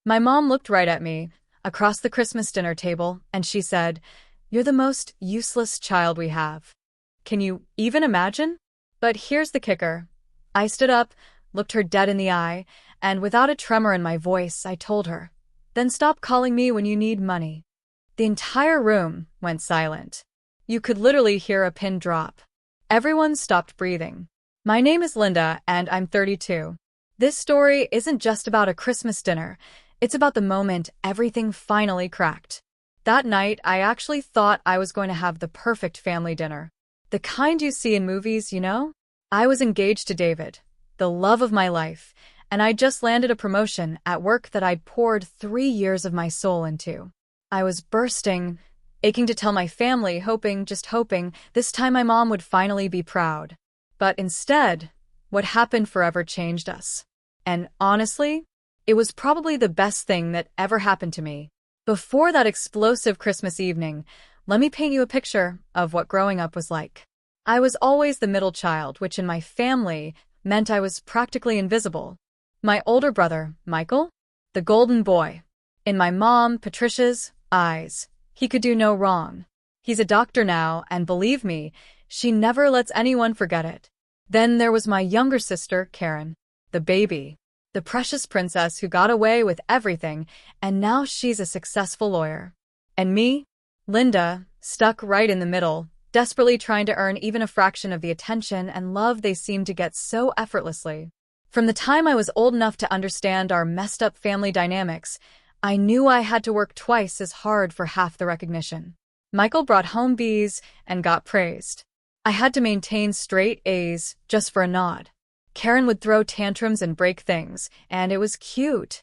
My mom looked right at me, across the Christmas dinner table, and she said, "You're the most useless child we have." Can you even imagine? But here's the kicker. I stood up, looked her dead in the eye, and without a tremor in my voice, I told her, "Then stop calling me when you need money." The entire room went silent. You could literally hear a pin drop. Everyone stopped breathing. My name is Linda, and I'm 32. This story isn't just about a Christmas dinner. It's about the moment everything finally cracked. That night, I actually thought I was going to have the perfect family dinner. The kind you see in movies, you know? I was engaged to David, the love of my life, and I just landed a promotion at work that I'd poured 3 years of my soul into. I was bursting, aching to tell my family, just hoping, this time my mom would finally be proud. But instead, what happened forever changed us. And honestly, it was probably the best thing that ever happened to me. Before that explosive Christmas evening, let me paint you a picture of what growing up was like. I was always the middle child, which in my family meant I was practically invisible. My older brother, Michael, the golden boy. In my mom, Patricia's, eyes, he could do no wrong. He's a doctor now, and believe me, she never lets anyone forget it. Then there was my younger sister, Karen, the baby, the precious princess who got away with everything, and now she's a successful lawyer. And me, Linda, stuck right in the middle, desperately trying to earn even a fraction of the attention and love they seemed to get so effortlessly. From the time I was old enough to understand our messed-up family dynamics, I knew I had to work twice as hard for half the recognition. Michael brought home B's and got praised. I had to maintain straight A's just for a nod. Karen would throw tantrums and break things, and it was cute.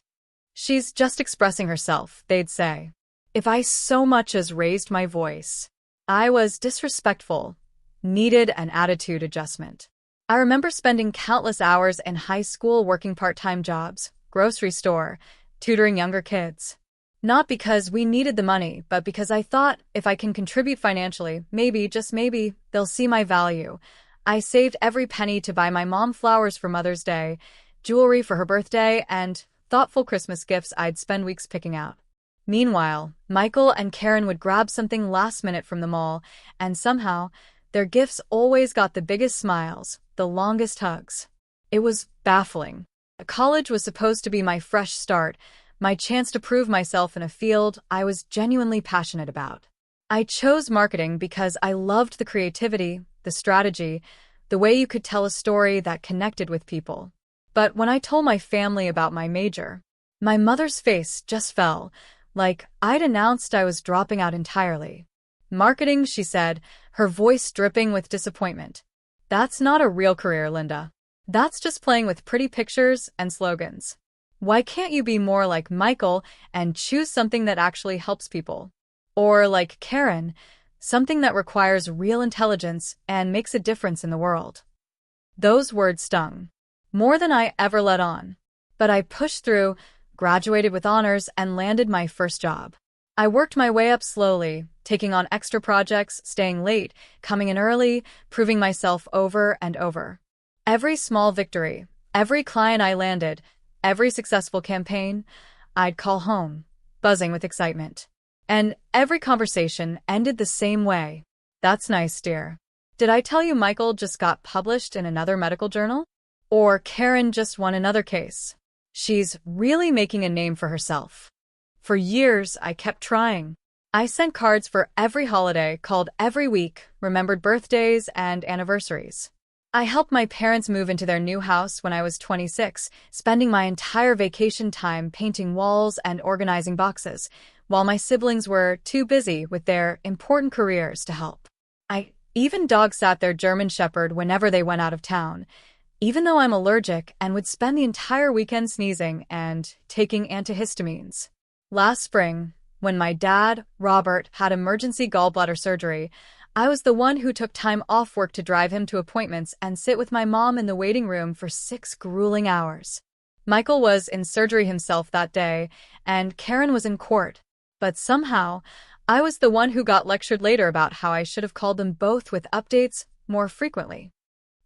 "She's just expressing herself," they'd say. If I so much as raised my voice, I was disrespectful, needed an attitude adjustment. I remember spending countless hours in high school working part-time jobs, grocery store, tutoring younger kids. Not because we needed the money, but because I thought if I can contribute financially, maybe, just maybe, they'll see my value. I saved every penny to buy my mom flowers for Mother's Day, jewelry for her birthday, and thoughtful Christmas gifts I'd spend weeks picking out. Meanwhile, Michael and Karen would grab something last minute from the mall, and somehow, their gifts always got the biggest smiles, the longest hugs. It was baffling. College was supposed to be my fresh start, my chance to prove myself in a field I was genuinely passionate about. I chose marketing because I loved the creativity, the strategy, the way you could tell a story that connected with people. But when I told my family about my major, my mother's face just fell, like I'd announced I was dropping out entirely. "Marketing," she said, her voice dripping with disappointment. "That's not a real career, Linda. That's just playing with pretty pictures and slogans. Why can't you be more like Michael and choose something that actually helps people? Or like Karen, something that requires real intelligence and makes a difference in the world?" Those words stung, more than I ever let on. But I pushed through, graduated with honors, and landed my first job. I worked my way up slowly, taking on extra projects, staying late, coming in early, proving myself over and over. Every small victory, every client I landed, every successful campaign, I'd call home, buzzing with excitement. And every conversation ended the same way. "That's nice, dear. Did I tell you Michael just got published in another medical journal? Or Karen just won another case? She's really making a name for herself." For years, I kept trying. I sent cards for every holiday, called every week, remembered birthdays and anniversaries. I helped my parents move into their new house when I was 26, spending my entire vacation time painting walls and organizing boxes, while my siblings were too busy with their important careers to help. I even dog-sat their German Shepherd whenever they went out of town, even though I'm allergic and would spend the entire weekend sneezing and taking antihistamines. Last spring, when my dad, Robert, had emergency gallbladder surgery, I was the one who took time off work to drive him to appointments and sit with my mom in the waiting room for 6 grueling hours. Michael was in surgery himself that day, and Karen was in court. But somehow, I was the one who got lectured later about how I should have called them both with updates more frequently.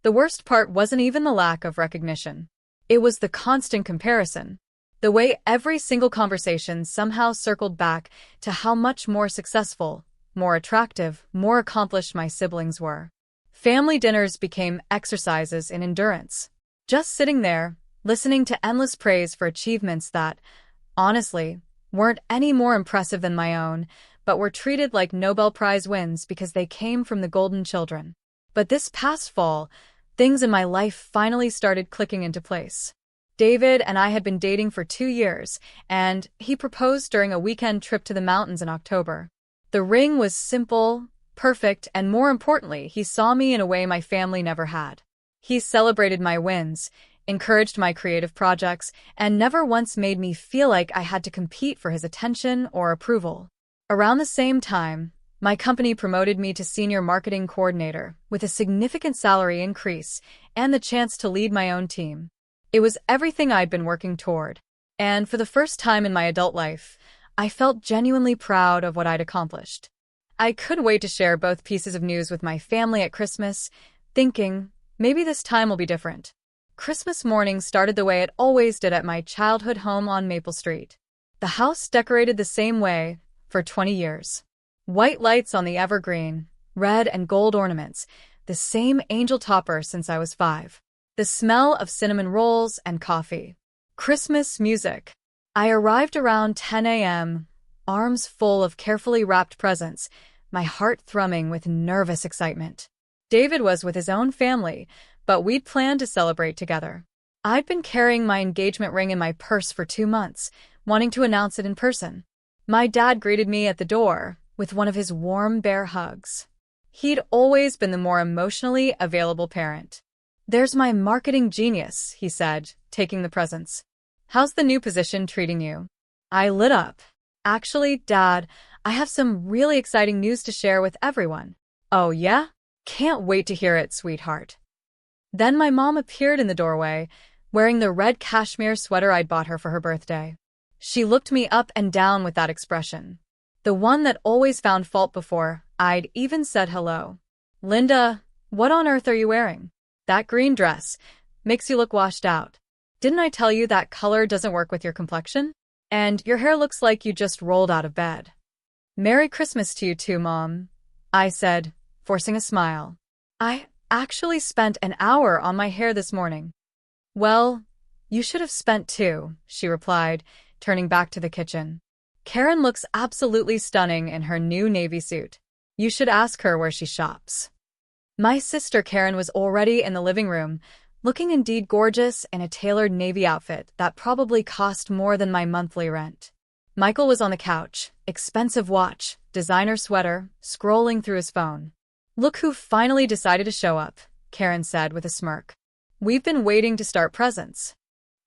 The worst part wasn't even the lack of recognition. It was the constant comparison. The way every single conversation somehow circled back to how much more successful, more attractive, more accomplished my siblings were. Family dinners became exercises in endurance. Just sitting there, listening to endless praise for achievements that, honestly, weren't any more impressive than my own, but were treated like Nobel Prize wins because they came from the golden children. But this past fall, things in my life finally started clicking into place. David and I had been dating for 2 years, and he proposed during a weekend trip to the mountains in October. The ring was simple, perfect, and more importantly, he saw me in a way my family never had. He celebrated my wins, encouraged my creative projects, and never once made me feel like I had to compete for his attention or approval. Around the same time, my company promoted me to senior marketing coordinator with a significant salary increase and the chance to lead my own team. It was everything I'd been working toward, and for the first time in my adult life, I felt genuinely proud of what I'd accomplished. I couldn't wait to share both pieces of news with my family at Christmas, thinking, maybe this time will be different. Christmas morning started the way it always did at my childhood home on Maple Street. The house decorated the same way for 20 years. White lights on the evergreen, red and gold ornaments, the same angel topper since I was 5. The smell of cinnamon rolls and coffee. Christmas music. I arrived around 10 a.m., arms full of carefully wrapped presents, my heart thrumming with nervous excitement. David was with his own family, but we'd planned to celebrate together. I'd been carrying my engagement ring in my purse for 2 months, wanting to announce it in person. My dad greeted me at the door with one of his warm bear hugs. He'd always been the more emotionally available parent. "There's my marketing genius," he said, taking the presents. "How's the new position treating you?" I lit up. "Actually, Dad, I have some really exciting news to share with everyone." "Oh, yeah? Can't wait to hear it, sweetheart." Then my mom appeared in the doorway, wearing the red cashmere sweater I'd bought her for her birthday. She looked me up and down with that expression, the one that always found fault before I'd even said hello. "Linda, what on earth are you wearing? That green dress makes you look washed out. Didn't I tell you that color doesn't work with your complexion? And your hair looks like you just rolled out of bed." "Merry Christmas to you too, Mom," I said, forcing a smile. "I actually spent an hour on my hair this morning." "Well, you should have spent 2, she replied, turning back to the kitchen. "Karen looks absolutely stunning in her new navy suit. You should ask her where she shops." My sister Karen was already in the living room, looking indeed gorgeous in a tailored navy outfit that probably cost more than my monthly rent. Michael was on the couch, expensive watch, designer sweater, scrolling through his phone. "Look who finally decided to show up," Karen said with a smirk. "We've been waiting to start presents."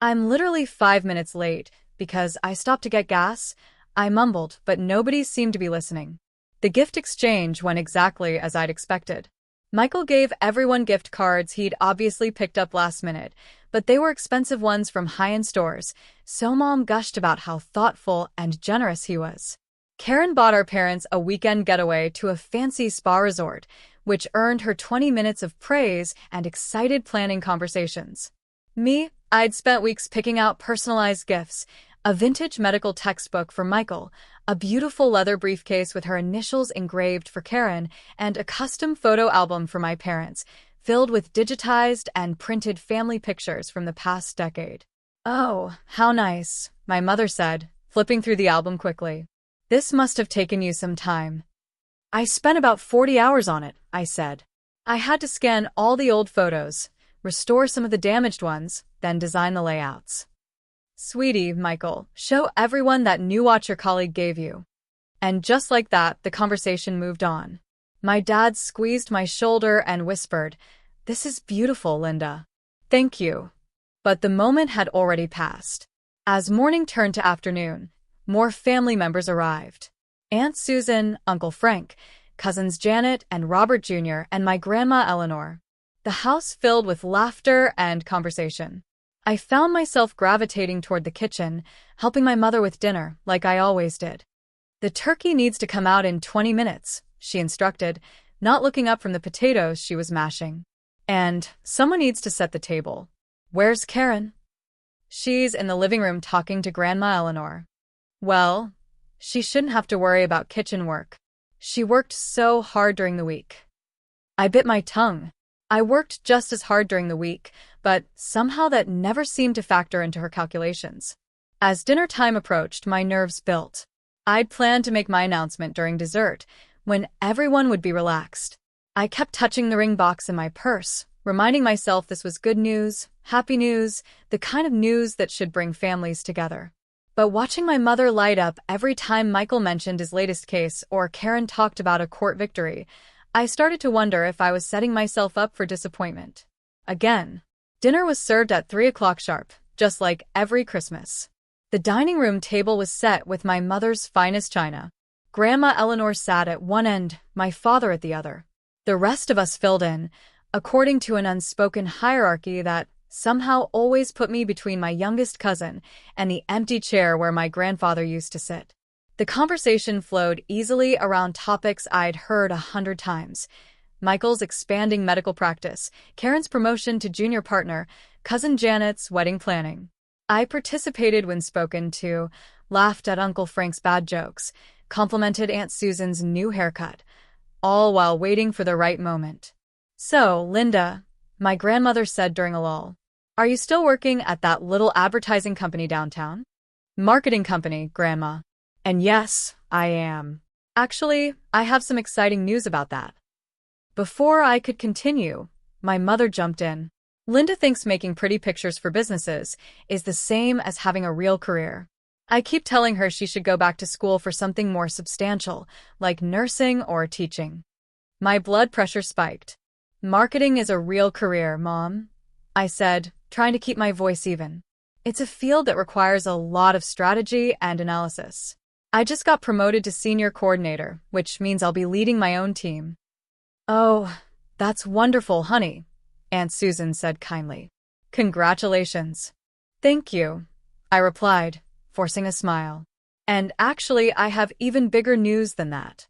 "I'm literally 5 minutes late because I stopped to get gas," I mumbled, but nobody seemed to be listening. The gift exchange went exactly as I'd expected. Michael gave everyone gift cards he'd obviously picked up last minute, but they were expensive ones from high-end stores, so Mom gushed about how thoughtful and generous he was. Karen bought our parents a weekend getaway to a fancy spa resort, which earned her 20 minutes of praise and excited planning conversations. Me, I'd spent weeks picking out personalized gifts, a vintage medical textbook for Michael, a beautiful leather briefcase with her initials engraved for Karen, and a custom photo album for my parents, filled with digitized and printed family pictures from the past decade. "Oh, how nice," my mother said, flipping through the album quickly. "This must have taken you some time." "I spent about 40 hours on it," I said. "I had to scan all the old photos, restore some of the damaged ones, then design the layouts." "Sweetie, Michael, show everyone that new watch your colleague gave you." And just like that, the conversation moved on. My dad squeezed my shoulder and whispered, "This is beautiful, Linda." "Thank you." But the moment had already passed. As morning turned to afternoon, more family members arrived. Aunt Susan, Uncle Frank, cousins Janet and Robert Jr., and my grandma Eleanor. The house filled with laughter and conversation. I found myself gravitating toward the kitchen, helping my mother with dinner, like I always did. "The turkey needs to come out in 20 minutes, she instructed, not looking up from the potatoes she was mashing. "And someone needs to set the table. Where's Karen?" She's in the living room talking to Grandma Eleanor. Well, she shouldn't have to worry about kitchen work. She worked so hard during the week. I bit my tongue. I worked just as hard during the week, but somehow that never seemed to factor into her calculations. As dinner time approached, my nerves built. I'd planned to make my announcement during dessert, when everyone would be relaxed. I kept touching the ring box in my purse, reminding myself this was good news, happy news, the kind of news that should bring families together. But watching my mother light up every time Michael mentioned his latest case or Karen talked about a court victory, I started to wonder if I was setting myself up for disappointment. Again, dinner was served at 3 o'clock sharp, just like every Christmas. The dining room table was set with my mother's finest china. Grandma Eleanor sat at one end, my father at the other. The rest of us filled in, according to an unspoken hierarchy that somehow always put me between my youngest cousin and the empty chair where my grandfather used to sit. The conversation flowed easily around topics I'd heard 100 times. Michael's expanding medical practice, Karen's promotion to junior partner, Cousin Janet's wedding planning. I participated when spoken to, laughed at Uncle Frank's bad jokes, complimented Aunt Susan's new haircut, all while waiting for the right moment. "So, Linda," my grandmother said during a lull, "are you still working at that little advertising company downtown?" "Marketing company, Grandma." "And yes, I am. Actually, I have some exciting news about that." Before I could continue, my mother jumped in. "Linda thinks making pretty pictures for businesses is the same as having a real career. I keep telling her she should go back to school for something more substantial, like nursing or teaching." My blood pressure spiked. "Marketing is a real career, Mom," I said, trying to keep my voice even. "It's a field that requires a lot of strategy and analysis. I just got promoted to senior coordinator, which means I'll be leading my own team." "Oh, that's wonderful, honey," Aunt Susan said kindly. "Congratulations." "Thank you," I replied, forcing a smile. "And actually, I have even bigger news than that."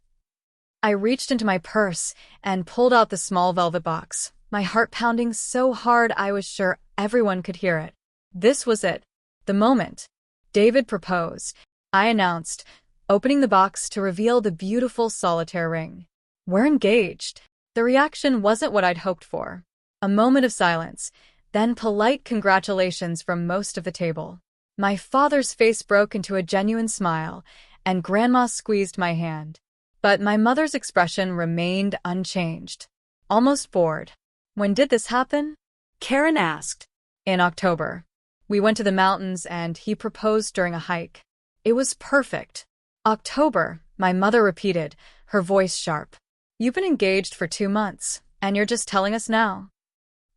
I reached into my purse and pulled out the small velvet box, my heart pounding so hard I was sure everyone could hear it. This was it. The moment. David proposed, I announced, opening the box to reveal the beautiful solitaire ring. "We're engaged." The reaction wasn't what I'd hoped for. A moment of silence, then polite congratulations from most of the table. My father's face broke into a genuine smile, and Grandma squeezed my hand. But my mother's expression remained unchanged. Almost bored. "When did this happen?" Karen asked. "In October. We went to the mountains and he proposed during a hike. It was perfect." "October," my mother repeated, her voice sharp. "You've been engaged for 2 months, and you're just telling us now."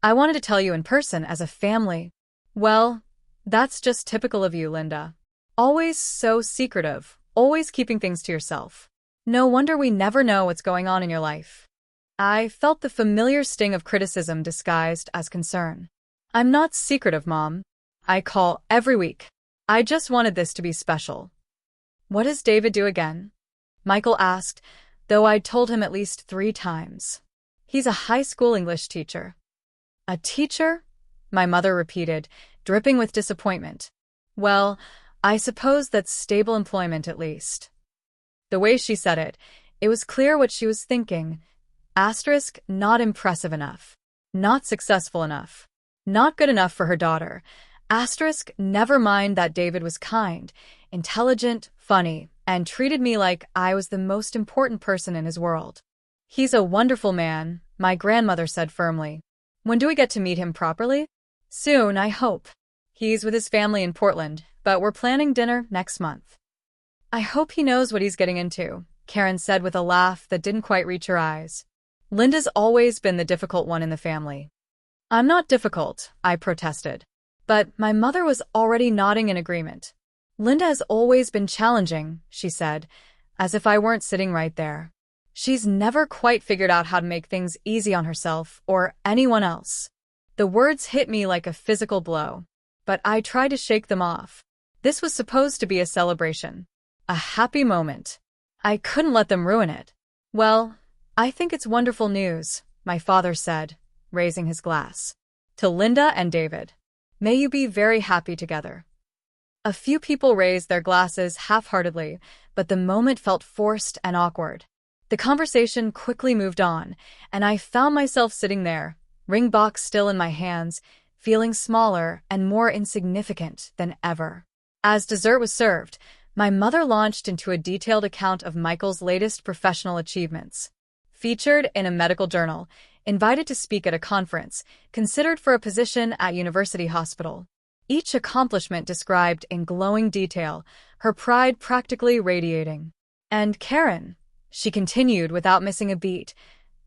"I wanted to tell you in person as a family." "Well, that's just typical of you, Linda. Always so secretive, always keeping things to yourself. No wonder we never know what's going on in your life." I felt the familiar sting of criticism disguised as concern. "I'm not secretive, Mom. I call every week. I just wanted this to be special." "What does David do again?" Michael asked, though I'd told him at least 3 times. "He's a high school English teacher." "A teacher?" my mother repeated, dripping with disappointment. "Well, I suppose that's stable employment at least." The way she said it, it was clear what she was thinking. Asterisk, not impressive enough. Not successful enough. Not good enough for her daughter. Asterisk, never mind that David was kind, intelligent, funny, and treated me like I was the most important person in his world. "He's a wonderful man," my grandmother said firmly. "When do we get to meet him properly?" "Soon, I hope. He's with his family in Portland, but we're planning dinner next month." "I hope he knows what he's getting into," Karen said with a laugh that didn't quite reach her eyes. "Linda's always been the difficult one in the family." "I'm not difficult," I protested. But my mother was already nodding in agreement. "Linda has always been challenging," she said, as if I weren't sitting right there. "She's never quite figured out how to make things easy on herself or anyone else." The words hit me like a physical blow, but I tried to shake them off. This was supposed to be a celebration. A happy moment. I couldn't let them ruin it. "Well, I think it's wonderful news," my father said, raising his glass. "To Linda and David." May you be very happy together. A few people raised their glasses half-heartedly, but the moment felt forced and awkward. The conversation quickly moved on, and I found myself sitting there, ring box still in my hands, feeling smaller and more insignificant than ever. As dessert was served, my mother launched into a detailed account of Michael's latest professional achievements. Featured in a medical journal, invited to speak at a conference, considered for a position at university hospital. Each accomplishment described in glowing detail, her pride practically radiating. And Karen, she continued without missing a beat,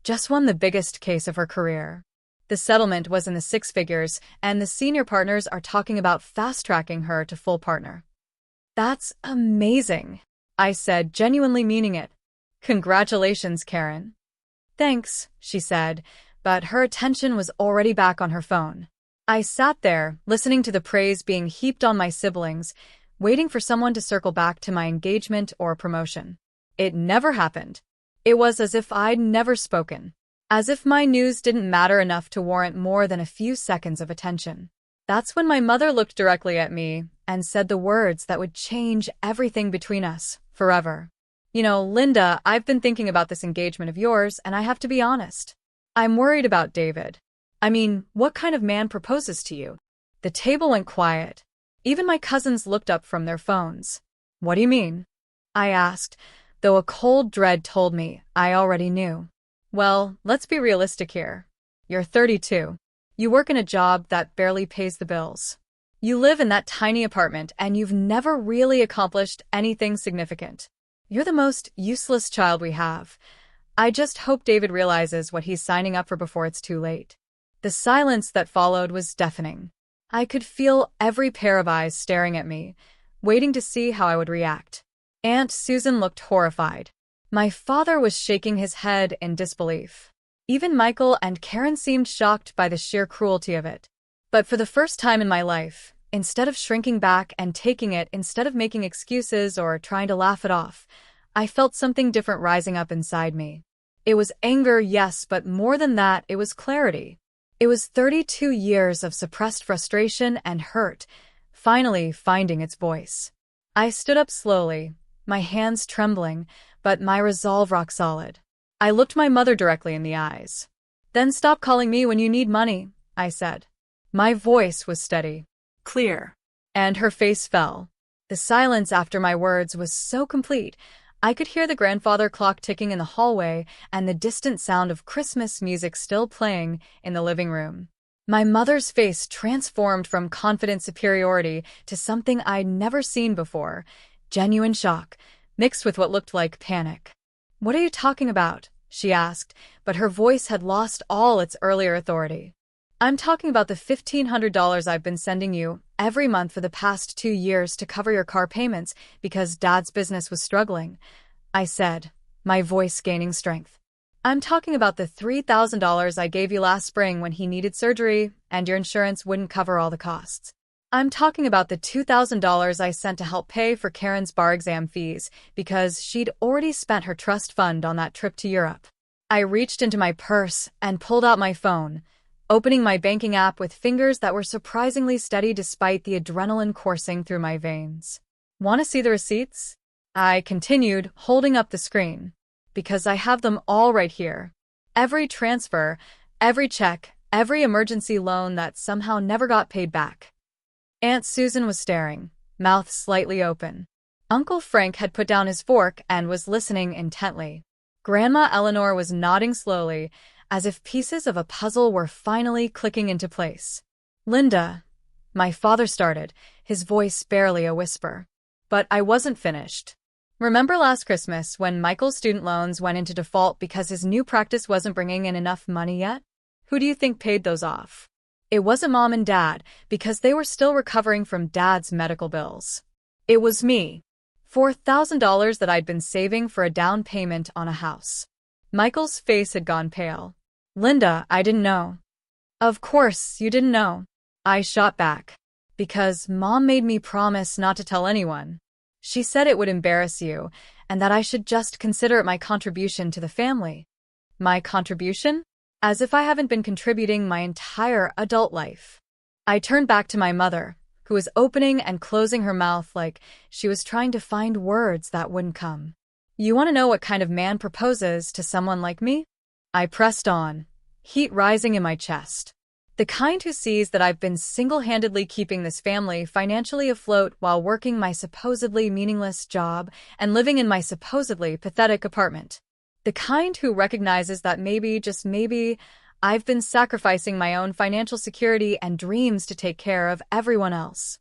just won the biggest case of her career. The settlement was in the six figures, and the senior partners are talking about fast-tracking her to full partner. That's amazing, I said, genuinely meaning it. Congratulations, Karen. Thanks, she said, but her attention was already back on her phone. I sat there, listening to the praise being heaped on my siblings, waiting for someone to circle back to my engagement or promotion. It never happened. It was as if I'd never spoken. As if my news didn't matter enough to warrant more than a few seconds of attention. That's when my mother looked directly at me and said the words that would change everything between us, forever. You know, Linda, I've been thinking about this engagement of yours, and I have to be honest. I'm worried about David. I mean, what kind of man proposes to you? The table went quiet. Even my cousins looked up from their phones. What do you mean? I asked, though a cold dread told me I already knew. Well, let's be realistic here. You're 32. You work in a job that barely pays the bills. You live in that tiny apartment and you've never really accomplished anything significant. You're the most useless child we have. I just hope David realizes what he's signing up for before it's too late. The silence that followed was deafening. I could feel every pair of eyes staring at me, waiting to see how I would react. Aunt Susan looked horrified. My father was shaking his head in disbelief. Even Michael and Karen seemed shocked by the sheer cruelty of it. But for the first time in my life, instead of shrinking back and taking it, instead of making excuses or trying to laugh it off, I felt something different rising up inside me. It was anger, yes, but more than that, it was clarity. It was 32 years of suppressed frustration and hurt, finally finding its voice. I stood up slowly, my hands trembling, but my resolve rock solid. I looked my mother directly in the eyes. Then stop calling me when you need money, I said. My voice was steady, clear, and her face fell. The silence after my words was so complete, I could hear the grandfather clock ticking in the hallway and the distant sound of Christmas music still playing in the living room. My mother's face transformed from confident superiority to something I'd never seen before, genuine shock, mixed with what looked like panic. What are you talking about? She asked, but her voice had lost all its earlier authority. I'm talking about the $1,500 I've been sending you every month for the past 2 years to cover your car payments because Dad's business was struggling, I said, my voice gaining strength. I'm talking about the $3,000 I gave you last spring when he needed surgery and your insurance wouldn't cover all the costs. I'm talking about the $2,000 I sent to help pay for Karen's bar exam fees because she'd already spent her trust fund on that trip to Europe. I reached into my purse and pulled out my phone, opening my banking app with fingers that were surprisingly steady despite the adrenaline coursing through my veins. Want to see the receipts? I continued, holding up the screen. Because I have them all right here. Every transfer, every check, every emergency loan that somehow never got paid back. Aunt Susan was staring, mouth slightly open. Uncle Frank had put down his fork and was listening intently. Grandma Eleanor was nodding slowly, as if pieces of a puzzle were finally clicking into place. Linda, my father started, his voice barely a whisper. But I wasn't finished. Remember last Christmas when Michael's student loans went into default because his new practice wasn't bringing in enough money yet? Who do you think paid those off? It wasn't Mom and Dad, because they were still recovering from Dad's medical bills. It was me. $4,000 that I'd been saving for a down payment on a house. Michael's face had gone pale. Linda, I didn't know. Of course, you didn't know. I shot back. Because Mom made me promise not to tell anyone. She said it would embarrass you, and that I should just consider it my contribution to the family. My contribution? As if I haven't been contributing my entire adult life. I turned back to my mother, who was opening and closing her mouth like she was trying to find words that wouldn't come. You want to know what kind of man proposes to someone like me? I pressed on, heat rising in my chest. The kind who sees that I've been single-handedly keeping this family financially afloat while working my supposedly meaningless job and living in my supposedly pathetic apartment. The kind who recognizes that maybe, just maybe, I've been sacrificing my own financial security and dreams to take care of everyone else.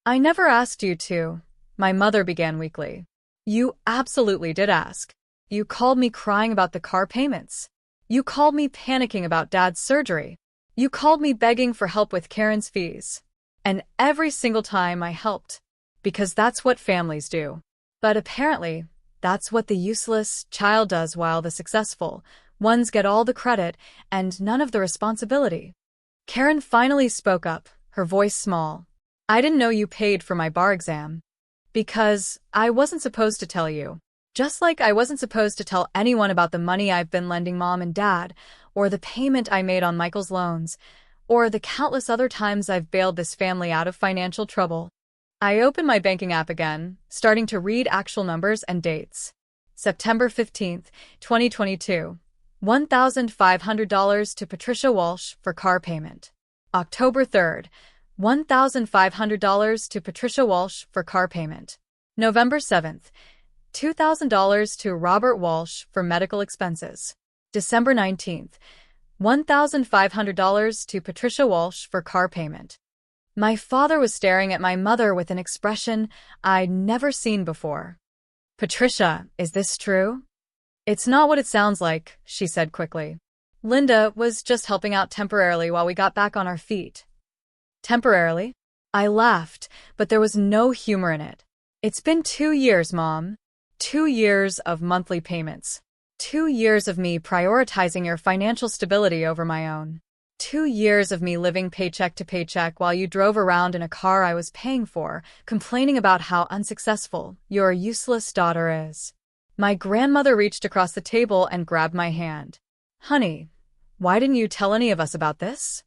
I never asked you to, my mother began weakly. You absolutely did ask. You called me crying about the car payments. You called me panicking about Dad's surgery. You called me begging for help with Karen's fees. And every single time I helped. Because that's what families do. But apparently, that's what the useless child does while the successful ones get all the credit and none of the responsibility. Karen finally spoke up, her voice small. I didn't know you paid for my bar exam. Because I wasn't supposed to tell you. Just like I wasn't supposed to tell anyone about the money I've been lending Mom and Dad, or the payment I made on Michael's loans, or the countless other times I've bailed this family out of financial trouble. I opened my banking app again, starting to read actual numbers and dates. September 15th, 2022. $1,500 to Patricia Walsh for car payment. October 3rd. $1,500 to Patricia Walsh for car payment. November 7th. $2,000 to Robert Walsh for medical expenses. December 19th. $1,500 to Patricia Walsh for car payment. My father was staring at my mother with an expression I'd never seen before. Patricia, is this true? It's not what it sounds like, she said quickly. Linda was just helping out temporarily while we got back on our feet. Temporarily? I laughed, but there was no humor in it. It's been 2 years, Mom. 2 years of monthly payments. 2 years of me prioritizing your financial stability over my own. 2 years of me living paycheck to paycheck while you drove around in a car I was paying for, complaining about how unsuccessful your useless daughter is. My grandmother reached across the table and grabbed my hand. Honey, why didn't you tell any of us about this?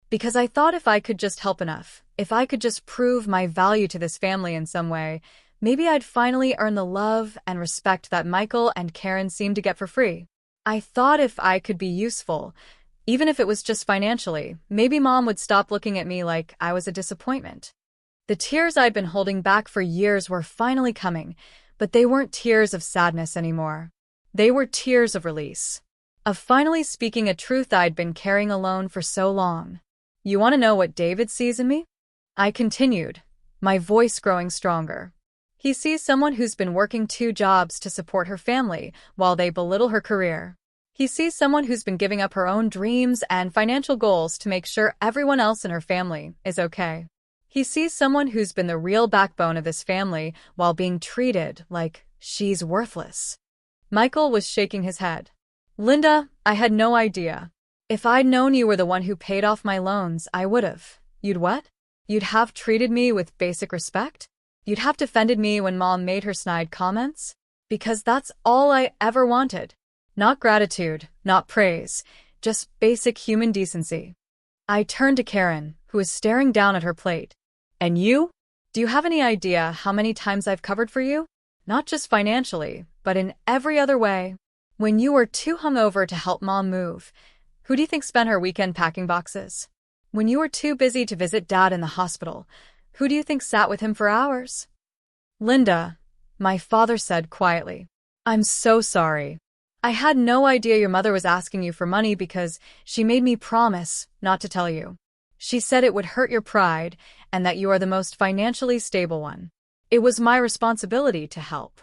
Because I thought if I could just help enough, if I could just prove my value to this family in some way, maybe I'd finally earn the love and respect that Michael and Karen seemed to get for free. I thought if I could be useful, even if it was just financially, maybe Mom would stop looking at me like I was a disappointment. The tears I'd been holding back for years were finally coming, but they weren't tears of sadness anymore. They were tears of release. Of finally speaking a truth I'd been carrying alone for so long. You want to know what David sees in me? I continued, my voice growing stronger. He sees someone who's been working 2 jobs to support her family while they belittle her career. He sees someone who's been giving up her own dreams and financial goals to make sure everyone else in her family is okay. He sees someone who's been the real backbone of this family while being treated like she's worthless. Michael was shaking his head. Linda, I had no idea. If I'd known you were the one who paid off my loans, I would've. You'd what? You'd have treated me with basic respect? You'd have defended me when Mom made her snide comments? Because that's all I ever wanted. Not gratitude, not praise, just basic human decency. I turned to Karen, who was staring down at her plate. And you? Do you have any idea how many times I've covered for you? Not just financially, but in every other way. When you were too hungover to help Mom move, who do you think spent her weekend packing boxes? When you were too busy to visit Dad in the hospital, who do you think sat with him for hours? Linda, my father said quietly. I'm so sorry. I had no idea your mother was asking you for money because she made me promise not to tell you. She said it would hurt your pride and that you are the most financially stable one. It was my responsibility to help.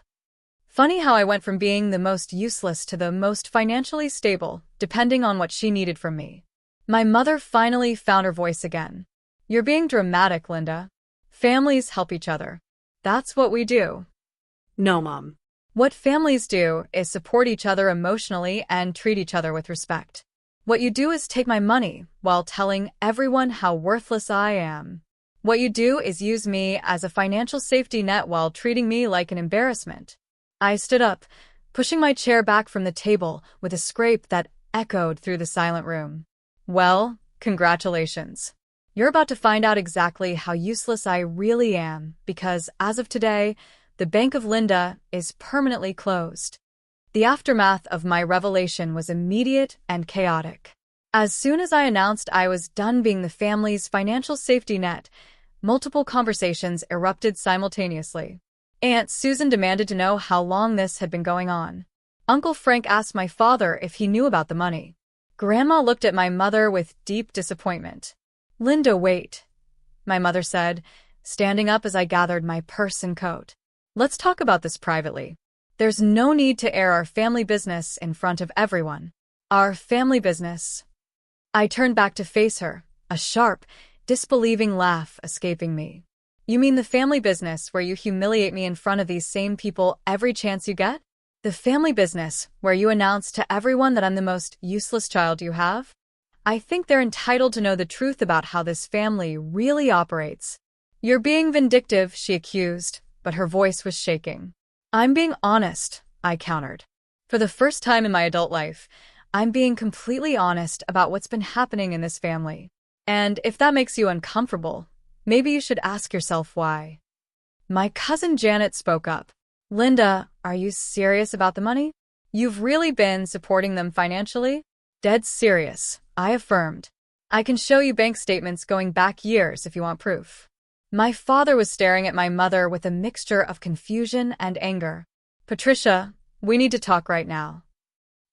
Funny how I went from being the most useless to the most financially stable, depending on what she needed from me. My mother finally found her voice again. You're being dramatic, Linda. Families help each other. That's what we do. No, Mom. What families do is support each other emotionally and treat each other with respect. What you do is take my money while telling everyone how worthless I am. What you do is use me as a financial safety net while treating me like an embarrassment. I stood up, pushing my chair back from the table with a scrape that echoed through the silent room. Well, congratulations. You're about to find out exactly how useless I really am, because as of today, the Bank of Linda is permanently closed. The aftermath of my revelation was immediate and chaotic. As soon as I announced I was done being the family's financial safety net, multiple conversations erupted simultaneously. Aunt Susan demanded to know how long this had been going on. Uncle Frank asked my father if he knew about the money. Grandma looked at my mother with deep disappointment. "Linda, wait," my mother said, standing up as I gathered my purse and coat. "Let's talk about this privately. There's no need to air our family business in front of everyone." "Our family business?" I turned back to face her, a sharp, disbelieving laugh escaping me. "You mean the family business where you humiliate me in front of these same people every chance you get? The family business where you announce to everyone that I'm the most useless child you have? I think they're entitled to know the truth about how this family really operates." "You're being vindictive," she accused, but her voice was shaking. "I'm being honest," I countered. "For the first time in my adult life, I'm being completely honest about what's been happening in this family. And if that makes you uncomfortable, maybe you should ask yourself why." My cousin Janet spoke up. "Linda, are you serious about the money? You've really been supporting them financially?" "Dead serious," I affirmed. "I can show you bank statements going back years if you want proof." My father was staring at my mother with a mixture of confusion and anger. "Patricia, we need to talk right now."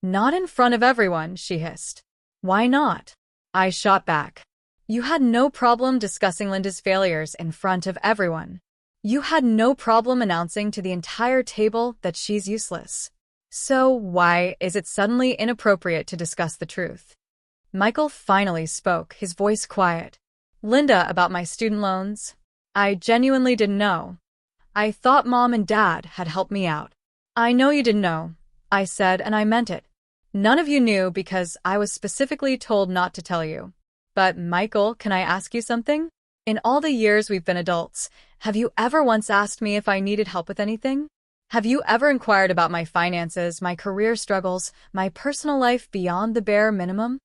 "Not in front of everyone," she hissed. "Why not?" I shot back. "You had no problem discussing Linda's failures in front of everyone. You had no problem announcing to the entire table that she's useless. So why is it suddenly inappropriate to discuss the truth?" Michael finally spoke, his voice quiet. "Linda, about my student loans? I genuinely didn't know. I thought Mom and Dad had helped me out." "I know you didn't know," I said, and I meant it. "None of you knew because I was specifically told not to tell you. But Michael, can I ask you something? In all the years we've been adults, have you ever once asked me if I needed help with anything? Have you ever inquired about my finances, my career struggles, my personal life beyond the bare minimum?"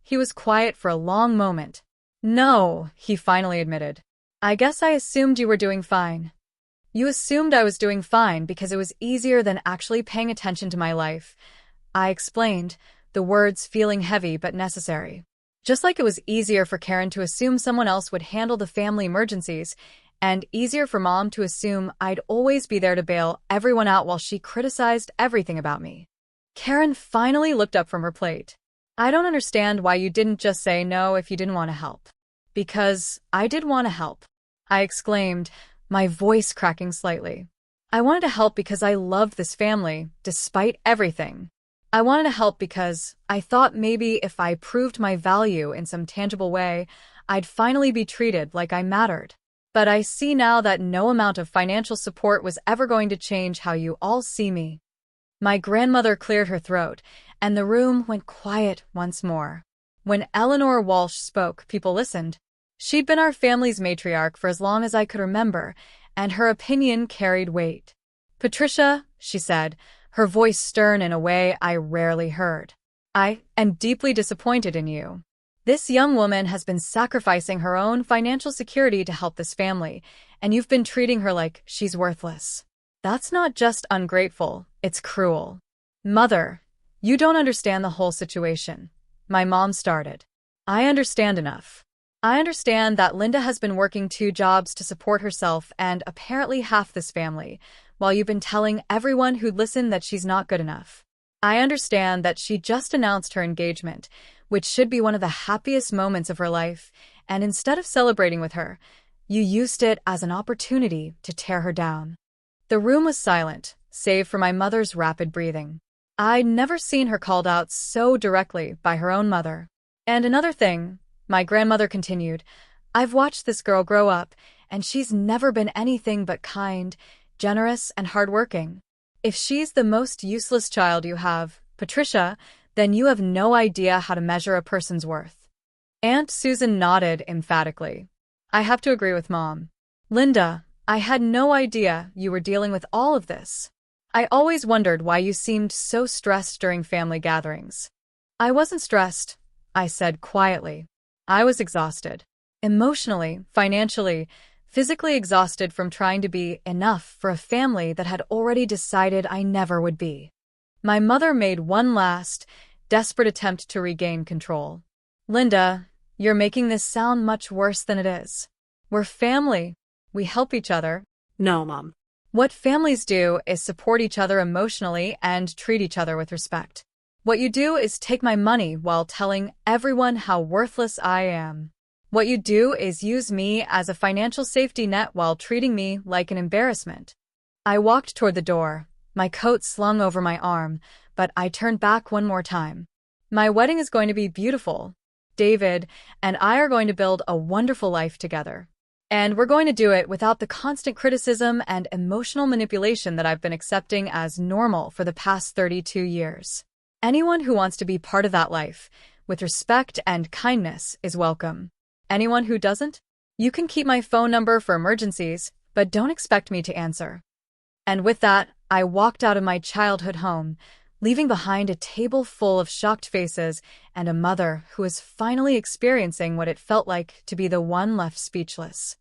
He was quiet for a long moment. "No," he finally admitted. "I guess I assumed you were doing fine." "You assumed I was doing fine because it was easier than actually paying attention to my life," I explained, the words feeling heavy but necessary. Just like it was easier for Karen to assume someone else would handle the family emergencies, and easier for Mom to assume I'd always be there to bail everyone out while she criticized everything about me. Karen finally looked up from her plate. "I don't understand why you didn't just say no if you didn't want to help." "Because I did want to help," I exclaimed, my voice cracking slightly. "I wanted to help because I loved this family, despite everything. I wanted to help because I thought maybe if I proved my value in some tangible way, I'd finally be treated like I mattered. But I see now that no amount of financial support was ever going to change how you all see me." My grandmother cleared her throat, and the room went quiet once more. When Eleanor Walsh spoke, people listened. She'd been our family's matriarch for as long as I could remember, and her opinion carried weight. "Patricia," she said, her voice stern in a way I rarely heard, "I am deeply disappointed in you. This young woman has been sacrificing her own financial security to help this family, and you've been treating her like she's worthless. That's not just ungrateful, it's cruel." "Mother, you don't understand the whole situation," my mom started. "I understand enough. I understand that Linda has been working 2 jobs to support herself and apparently half this family, while you've been telling everyone who'd listen that she's not good enough. I understand that she just announced her engagement, which should be one of the happiest moments of her life, and instead of celebrating with her, you used it as an opportunity to tear her down." The room was silent, save for my mother's rapid breathing. I'd never seen her called out so directly by her own mother. "And another thing," my grandmother continued, "I've watched this girl grow up, and she's never been anything but kind, generous, and hardworking. If she's the most useless child you have, Patricia, then you have no idea how to measure a person's worth." Aunt Susan nodded emphatically. "I have to agree with Mom. Linda, I had no idea you were dealing with all of this. I always wondered why you seemed so stressed during family gatherings." "I wasn't stressed," I said quietly. "I was exhausted. Emotionally, financially, physically exhausted from trying to be enough for a family that had already decided I never would be. My mother made one last, desperate attempt to regain control. Linda, you're making this sound much worse than it is. We're family. We help each other. No, Mom. What families do is support each other emotionally and treat each other with respect. What you do is take my money while telling everyone how worthless I am. What you do is use me as a financial safety net while treating me like an embarrassment. I walked toward the door, my coat slung over my arm, but I turned back one more time. My wedding is going to be beautiful. David and I are going to build a wonderful life together. And we're going to do it without the constant criticism and emotional manipulation that I've been accepting as normal for the past 32 years. Anyone who wants to be part of that life, with respect and kindness, is welcome. Anyone who doesn't? You can keep my phone number for emergencies, but don't expect me to answer. And with that, I walked out of my childhood home, leaving behind a table full of shocked faces and a mother who was finally experiencing what it felt like to be the one left speechless.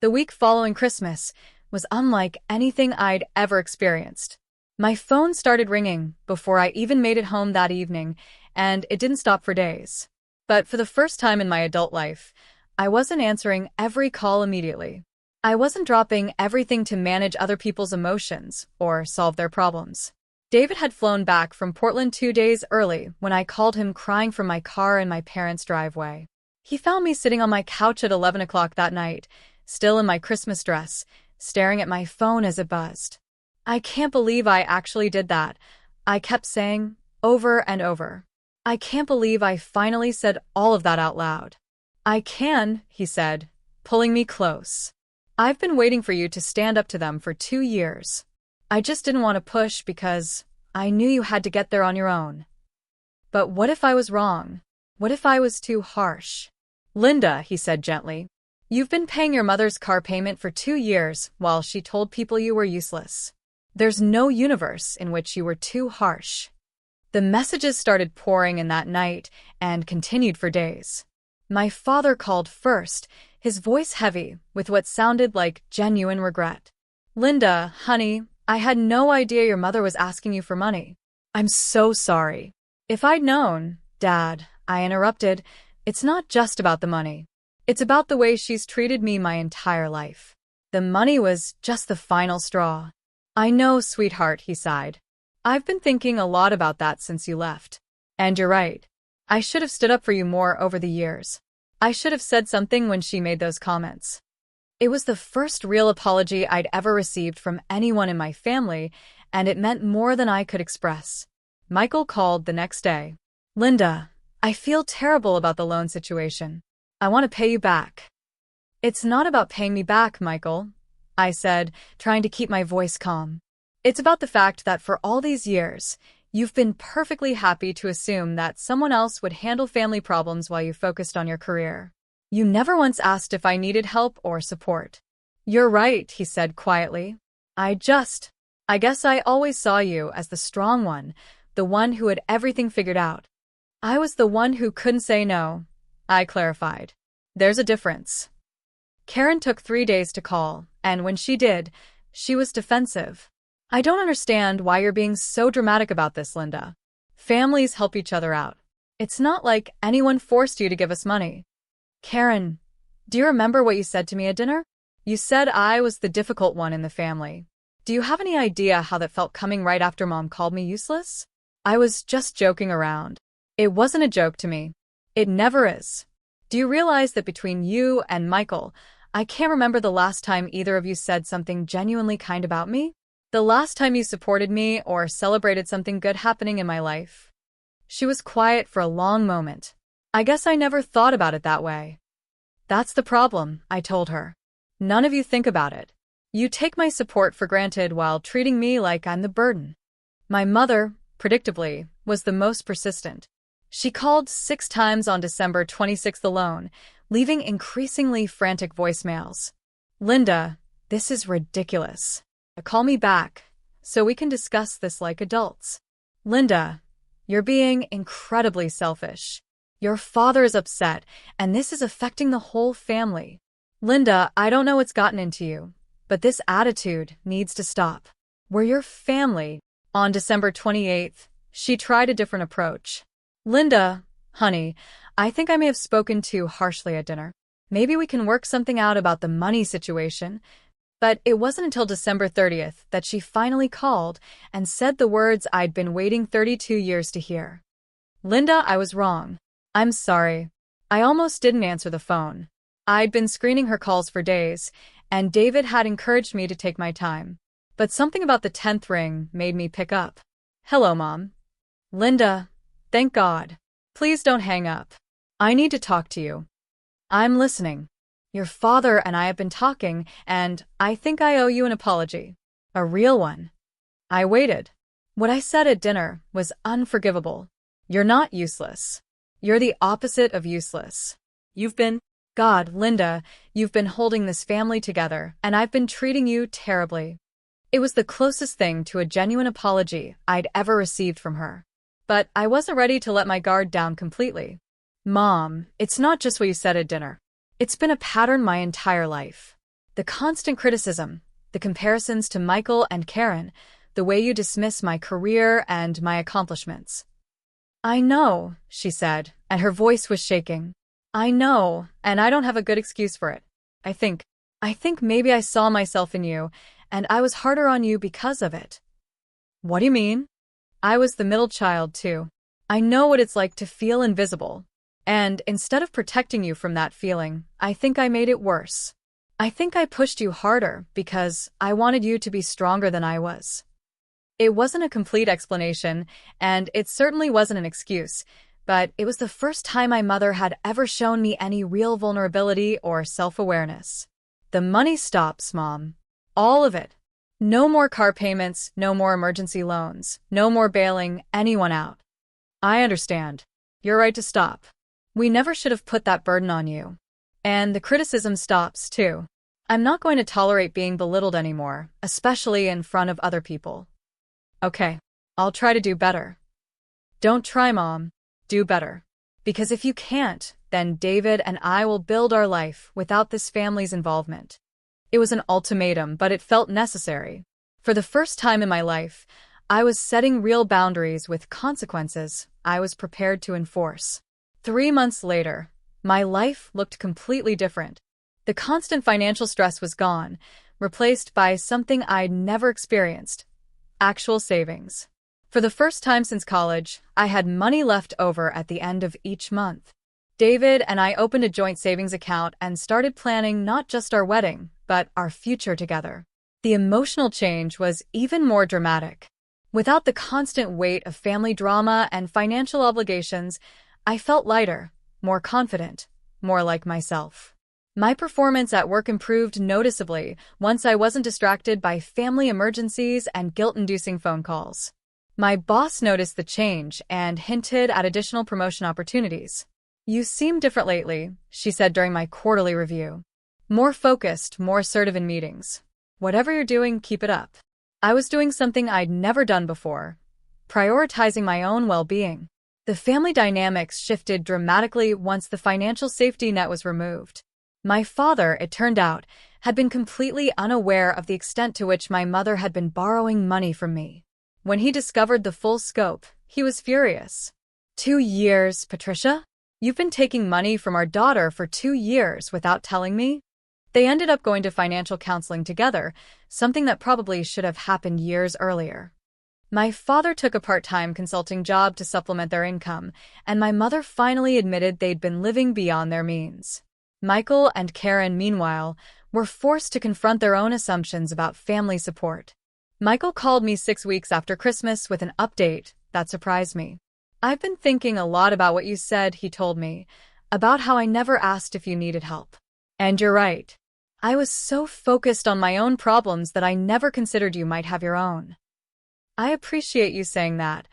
The week following Christmas was unlike anything I'd ever experienced. My phone started ringing before I even made it home that evening, and it didn't stop for days. But for the first time in my adult life, I wasn't answering every call immediately. I wasn't dropping everything to manage other people's emotions or solve their problems. David had flown back from Portland 2 days early when I called him crying from my car in my parents' driveway. He found me sitting on my couch at 11 o'clock that night, still in my Christmas dress, staring at my phone as it buzzed. I can't believe I actually did that, I kept saying, over and over. I can't believe I finally said all of that out loud. I can, he said, pulling me close. I've been waiting for you to stand up to them for 2 years. I just didn't want to push because I knew you had to get there on your own. But what if I was wrong? What if I was too harsh? Linda, he said gently, you've been paying your mother's car payment for 2 years while she told people you were useless. There's no universe in which you were too harsh. The messages started pouring in that night and continued for days. My father called first, his voice heavy with what sounded like genuine regret. Linda, honey, I had no idea your mother was asking you for money. I'm so sorry. If I'd known, Dad, I interrupted, it's not just about the money. It's about the way she's treated me my entire life. The money was just the final straw. I know, sweetheart, he sighed. I've been thinking a lot about that since you left. And you're right. I should have stood up for you more over the years. I should have said something when she made those comments. It was the first real apology I'd ever received from anyone in my family, and it meant more than I could express. Michael called the next day. Linda, I feel terrible about the loan situation. I want to pay you back. It's not about paying me back, Michael, I said, trying to keep my voice calm. It's about the fact that for all these years, you've been perfectly happy to assume that someone else would handle family problems while you focused on your career. You never once asked if I needed help or support. You're right, he said quietly. I guess I always saw you as the strong one, the one who had everything figured out. I was the one who couldn't say no, I clarified. There's a difference. Karen took 3 days to call, and when she did, she was defensive. I don't understand why you're being so dramatic about this, Linda. Families help each other out. It's not like anyone forced you to give us money. Karen, do you remember what you said to me at dinner? You said I was the difficult one in the family. Do you have any idea how that felt coming right after Mom called me useless? I was just joking around. It wasn't a joke to me. It never is. Do you realize that between you and Michael, I can't remember the last time either of you said something genuinely kind about me? The last time you supported me or celebrated something good happening in my life? She was quiet for a long moment. I guess I never thought about it that way. That's the problem, I told her. None of you think about it. You take my support for granted while treating me like I'm the burden. My mother, predictably, was the most persistent. She called 6 times on December 26th alone, leaving increasingly frantic voicemails. Linda, this is ridiculous. Call me back, so we can discuss this like adults. Linda, You're being incredibly selfish. Your father is upset, and this is affecting the whole family. Linda, I don't know what's gotten into you, but this attitude needs to stop. We're your family. On December 28th, she tried a different approach. Linda, honey, I think I may have spoken too harshly at dinner. Maybe we can work something out about the money situation. But it wasn't until December 30th that she finally called and said the words I'd been waiting 32 years to hear. Linda, I was wrong. I'm sorry. I almost didn't answer the phone. I'd been screening her calls for days, and David had encouraged me to take my time. But something about the 10th ring made me pick up. Hello, Mom. Linda, thank God. Please don't hang up. I need to talk to you. I'm listening. Your father and I have been talking, and I think I owe you an apology. A real one. I waited. What I said at dinner was unforgivable. You're not useless. You're the opposite of useless. God, Linda, you've been holding this family together, and I've been treating you terribly. It was the closest thing to a genuine apology I'd ever received from her. But I wasn't ready to let my guard down completely. Mom, it's not just what you said at dinner. It's been a pattern my entire life. The constant criticism, the comparisons to Michael and Karen, the way you dismiss my career and my accomplishments. I know, she said, and her voice was shaking. I know, and I don't have a good excuse for it. I think maybe I saw myself in you, and I was harder on you because of it. What do you mean? I was the middle child, too. I know what it's like to feel invisible. And instead of protecting you from that feeling, I think I made it worse. I think I pushed you harder because I wanted you to be stronger than I was. It wasn't a complete explanation, and it certainly wasn't an excuse, but it was the first time my mother had ever shown me any real vulnerability or self-awareness. The money stops, Mom. All of it. No more car payments, no more emergency loans, no more bailing anyone out. I understand. You're right to stop. We never should have put that burden on you. And the criticism stops, too. I'm not going to tolerate being belittled anymore, especially in front of other people. Okay, I'll try to do better. Don't try, Mom. Do better. Because if you can't, then David and I will build our life without this family's involvement. It was an ultimatum, but it felt necessary. For the first time in my life, I was setting real boundaries with consequences I was prepared to enforce. 3 months later, my life looked completely different. The constant financial stress was gone, replaced by something I'd never experienced: actual savings. For the first time since college, I had money left over at the end of each month. David and I opened a joint savings account and started planning not just our wedding, but our future together. The emotional change was even more dramatic. Without the constant weight of family drama and financial obligations, I felt lighter, more confident, more like myself. My performance at work improved noticeably once I wasn't distracted by family emergencies and guilt-inducing phone calls. My boss noticed the change and hinted at additional promotion opportunities. You seem different lately, she said during my quarterly review. More focused, more assertive in meetings. Whatever you're doing, keep it up. I was doing something I'd never done before, prioritizing my own well-being. The family dynamics shifted dramatically once the financial safety net was removed. My father, it turned out, had been completely unaware of the extent to which my mother had been borrowing money from me. When he discovered the full scope, he was furious. 2 years, Patricia? You've been taking money from our daughter for 2 years without telling me? They ended up going to financial counseling together, something that probably should have happened years earlier. My father took a part-time consulting job to supplement their income, and my mother finally admitted they'd been living beyond their means. Michael and Karen, meanwhile, were forced to confront their own assumptions about family support. Michael called me 6 weeks after Christmas with an update that surprised me. I've been thinking a lot about what you said, he told me, about how I never asked if you needed help. And you're right. I was so focused on my own problems that I never considered you might have your own. I appreciate you saying that,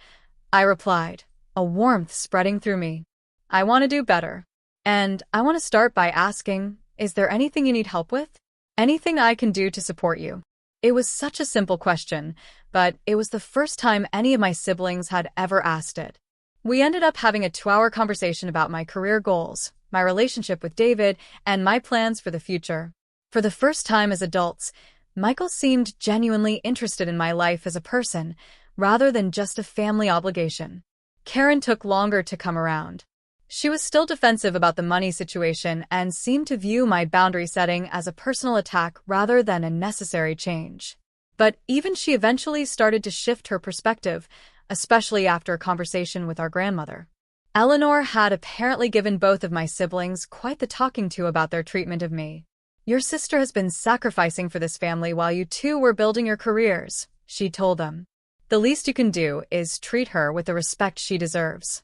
I replied, a warmth spreading through me. I want to do better. And I want to start by asking, is there anything you need help with? Anything I can do to support you? It was such a simple question, but it was the first time any of my siblings had ever asked it. We ended up having a 2-hour conversation about my career goals, my relationship with David, and my plans for the future. For the first time as adults, Michael seemed genuinely interested in my life as a person, rather than just a family obligation. Karen took longer to come around. She was still defensive about the money situation and seemed to view my boundary setting as a personal attack rather than a necessary change. But even she eventually started to shift her perspective, especially after a conversation with our grandmother. Eleanor had apparently given both of my siblings quite the talking to about their treatment of me. "Your sister has been sacrificing for this family while you two were building your careers," she told them. "The least you can do is treat her with the respect she deserves."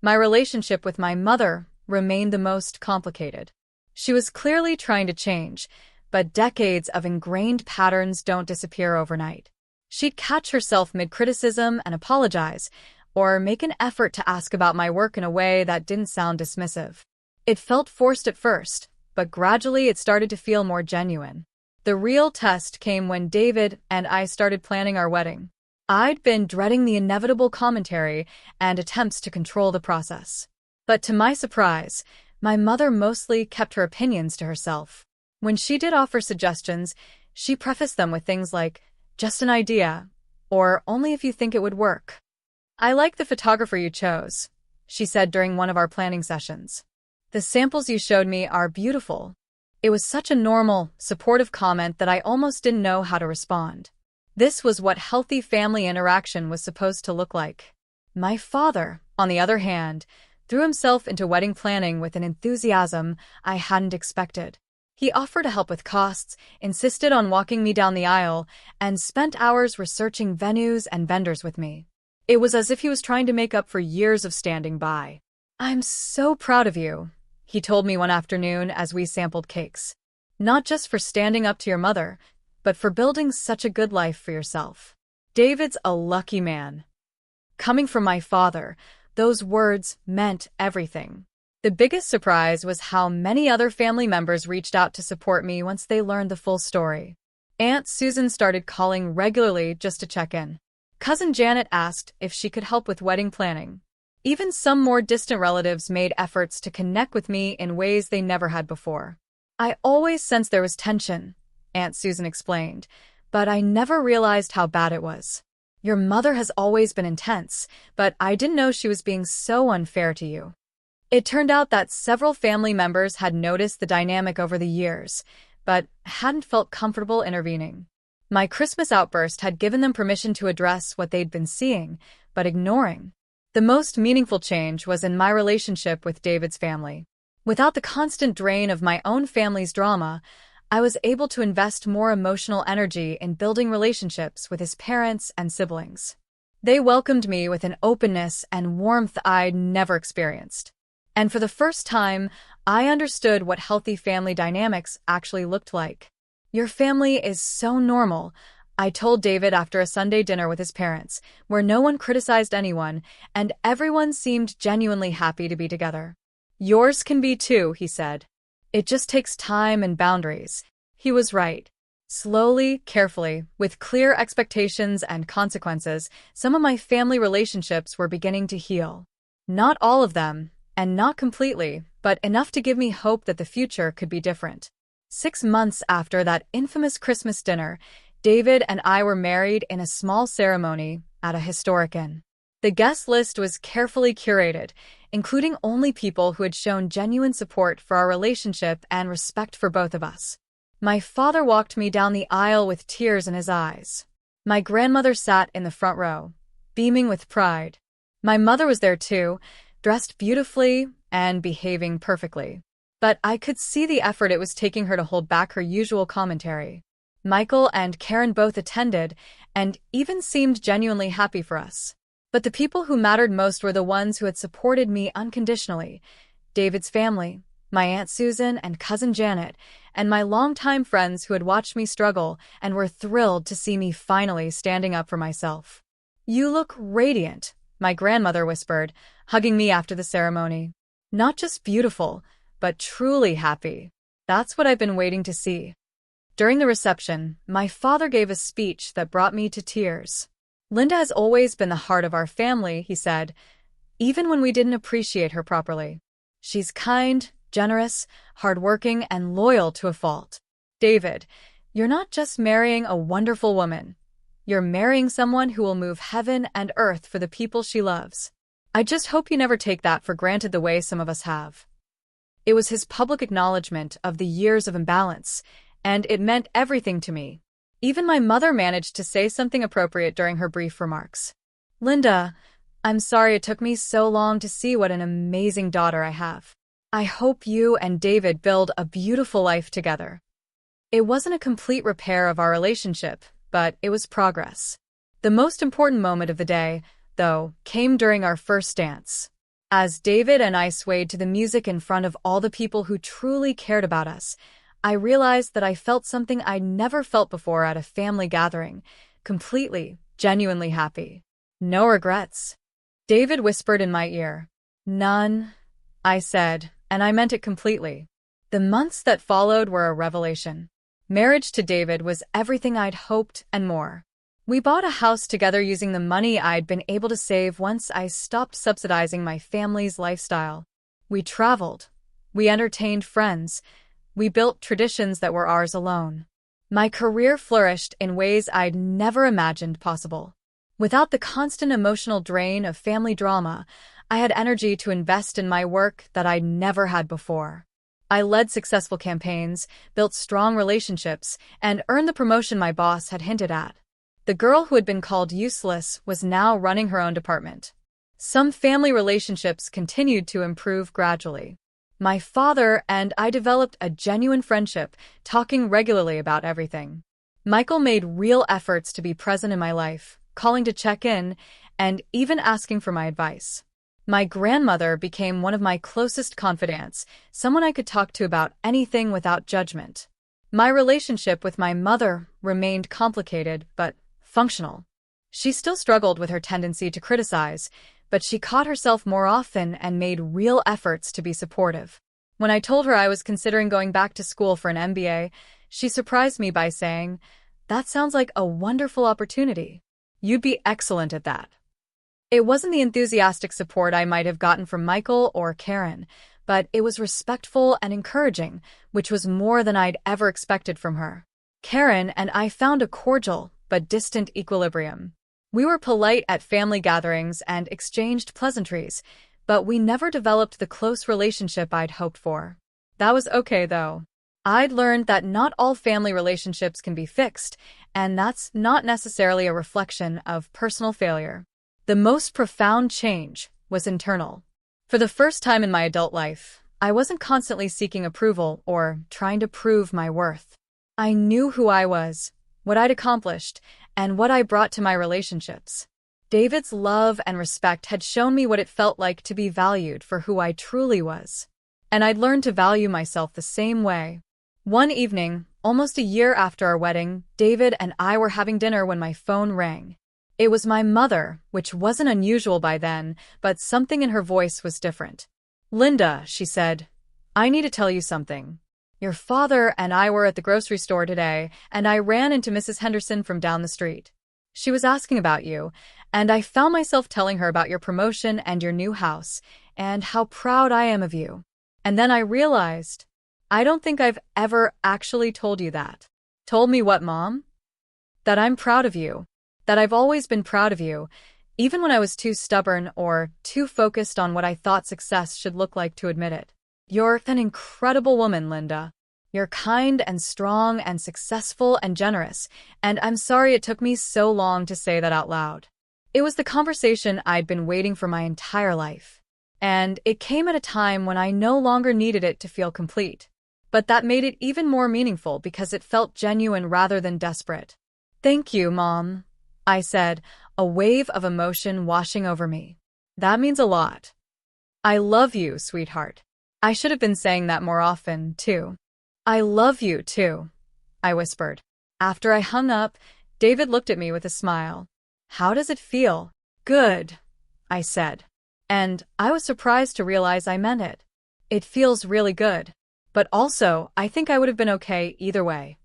My relationship with my mother remained the most complicated. She was clearly trying to change, but decades of ingrained patterns don't disappear overnight. She'd catch herself mid-criticism and apologize, or make an effort to ask about my work in a way that didn't sound dismissive. It felt forced at first, but gradually it started to feel more genuine. The real test came when David and I started planning our wedding. I'd been dreading the inevitable commentary and attempts to control the process. But to my surprise, my mother mostly kept her opinions to herself. When she did offer suggestions, she prefaced them with things like, "Just an idea," or "only if you think it would work." "I like the photographer you chose," she said during one of our planning sessions. "The samples you showed me are beautiful." It was such a normal, supportive comment that I almost didn't know how to respond. This was what healthy family interaction was supposed to look like. My father, on the other hand, threw himself into wedding planning with an enthusiasm I hadn't expected. He offered to help with costs, insisted on walking me down the aisle, and spent hours researching venues and vendors with me. It was as if he was trying to make up for years of standing by. "I'm so proud of you," he told me one afternoon as we sampled cakes. "Not just for standing up to your mother, but for building such a good life for yourself. David's a lucky man." Coming from my father, those words meant everything. The biggest surprise was how many other family members reached out to support me once they learned the full story. Aunt Susan started calling regularly just to check in. Cousin Janet asked if she could help with wedding planning. Even some more distant relatives made efforts to connect with me in ways they never had before. "I always sensed there was tension," Aunt Susan explained, "but I never realized how bad it was. Your mother has always been intense, but I didn't know she was being so unfair to you." It turned out that several family members had noticed the dynamic over the years, but hadn't felt comfortable intervening. My Christmas outburst had given them permission to address what they'd been seeing, but ignoring. The most meaningful change was in my relationship with David's family. Without the constant drain of my own family's drama, I was able to invest more emotional energy in building relationships with his parents and siblings. They welcomed me with an openness and warmth I'd never experienced. And for the first time, I understood what healthy family dynamics actually looked like. "Your family is so normal," I told David after a Sunday dinner with his parents, where no one criticized anyone and everyone seemed genuinely happy to be together. "Yours can be too," he said. "It just takes time and boundaries." He was right. Slowly, carefully, with clear expectations and consequences, some of my family relationships were beginning to heal. Not all of them, and not completely, but enough to give me hope that the future could be different. 6 months after that infamous Christmas dinner, David and I were married in a small ceremony at a historic inn. The guest list was carefully curated, including only people who had shown genuine support for our relationship and respect for both of us. My father walked me down the aisle with tears in his eyes. My grandmother sat in the front row, beaming with pride. My mother was there too, dressed beautifully and behaving perfectly. But I could see the effort it was taking her to hold back her usual commentary. Michael and Karen both attended, and even seemed genuinely happy for us. But the people who mattered most were the ones who had supported me unconditionally: David's family, my Aunt Susan and Cousin Janet, and my longtime friends who had watched me struggle and were thrilled to see me finally standing up for myself. "You look radiant," my grandmother whispered, hugging me after the ceremony. "Not just beautiful, but truly happy. That's what I've been waiting to see." During the reception, my father gave a speech that brought me to tears. Linda has always been the heart of our family, he said, even when we didn't appreciate her properly. She's kind, generous, hardworking, and loyal to a fault. David, you're not just marrying a wonderful woman. You're marrying someone who will move heaven and earth for the people she loves. I just hope you never take that for granted the way some of us have. It was his public acknowledgement of the years of imbalance, and it meant everything to me. Even my mother managed to say something appropriate during her brief remarks. Linda, I'm sorry it took me so long to see what an amazing daughter I have. I hope you and David build a beautiful life together. It wasn't a complete repair of our relationship, but it was progress. The most important moment of the day, though, came during our first dance. As David and I swayed to the music in front of all the people who truly cared about us, I realized that I felt something I'd never felt before at a family gathering, completely, genuinely happy. No regrets. David whispered in my ear. None, I said, and I meant it completely. The months that followed were a revelation. Marriage to David was everything I'd hoped and more. We bought a house together using the money I'd been able to save once I stopped subsidizing my family's lifestyle. We traveled. We entertained friends. We built traditions that were ours alone. My career flourished in ways I'd never imagined possible. Without the constant emotional drain of family drama, I had energy to invest in my work that I'd never had before. I led successful campaigns, built strong relationships, and earned the promotion my boss had hinted at. The girl who had been called useless was now running her own department. Some family relationships continued to improve gradually. My father and I developed a genuine friendship, talking regularly about everything. Michael made real efforts to be present in my life, calling to check in, and even asking for my advice. My grandmother became one of my closest confidants, someone I could talk to about anything without judgment. My relationship with my mother remained complicated but functional. She still struggled with her tendency to criticize, but she caught herself more often and made real efforts to be supportive. When I told her I was considering going back to school for an MBA, she surprised me by saying, "That sounds like a wonderful opportunity. You'd be excellent at that." It wasn't the enthusiastic support I might have gotten from Michael or Karen, but it was respectful and encouraging, which was more than I'd ever expected from her. Karen and I found a cordial but distant equilibrium. We were polite at family gatherings and exchanged pleasantries, but we never developed the close relationship I'd hoped for. That was okay, though. I'd learned that not all family relationships can be fixed, and that's not necessarily a reflection of personal failure. The most profound change was internal. For the first time in my adult life, I wasn't constantly seeking approval or trying to prove my worth. I knew who I was, what I'd accomplished, and what I brought to my relationships. David's love and respect had shown me what it felt like to be valued for who I truly was. And I'd learned to value myself the same way. One evening, almost a year after our wedding, David and I were having dinner when my phone rang. It was my mother, which wasn't unusual by then, but something in her voice was different. "Linda," she said, "I need to tell you something. Your father and I were at the grocery store today, and I ran into Mrs. Henderson from down the street. She was asking about you, and I found myself telling her about your promotion and your new house, and how proud I am of you. And then I realized, I don't think I've ever actually told you that." "Told me what, Mom?" "That I'm proud of you. That I've always been proud of you, even when I was too stubborn or too focused on what I thought success should look like to admit it. You're an incredible woman, Linda. You're kind and strong and successful and generous, and I'm sorry it took me so long to say that out loud." It was the conversation I'd been waiting for my entire life. And it came at a time when I no longer needed it to feel complete. But that made it even more meaningful because it felt genuine rather than desperate. "Thank you, Mom," I said, a wave of emotion washing over me. "That means a lot. I love you, sweetheart." I should have been saying that more often, too. "I love you, too," I whispered. After I hung up, David looked at me with a smile. "How does it feel?" "Good," I said. And I was surprised to realize I meant it. It feels really good. But also, I think I would have been okay either way.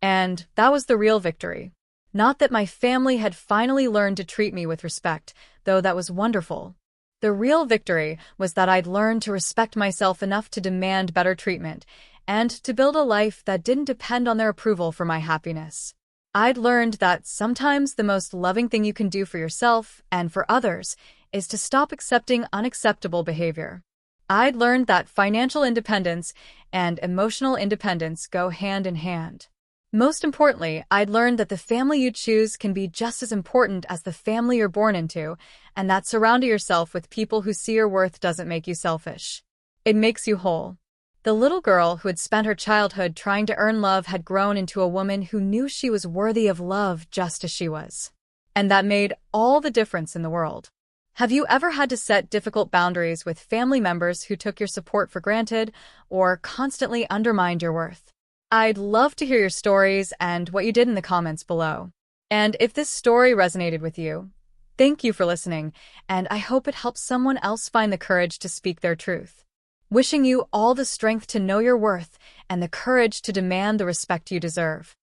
And that was the real victory. Not that my family had finally learned to treat me with respect, though that was wonderful. The real victory was that I'd learned to respect myself enough to demand better treatment and to build a life that didn't depend on their approval for my happiness. I'd learned that sometimes the most loving thing you can do for yourself and for others is to stop accepting unacceptable behavior. I'd learned that financial independence and emotional independence go hand in hand. Most importantly, I'd learned that the family you choose can be just as important as the family you're born into, and that surrounding yourself with people who see your worth doesn't make you selfish. It makes you whole. The little girl who had spent her childhood trying to earn love had grown into a woman who knew she was worthy of love just as she was. And that made all the difference in the world. Have you ever had to set difficult boundaries with family members who took your support for granted or constantly undermined your worth? I'd love to hear your stories and what you did in the comments below. And if this story resonated with you, thank you for listening, and I hope it helps someone else find the courage to speak their truth. Wishing you all the strength to know your worth and the courage to demand the respect you deserve.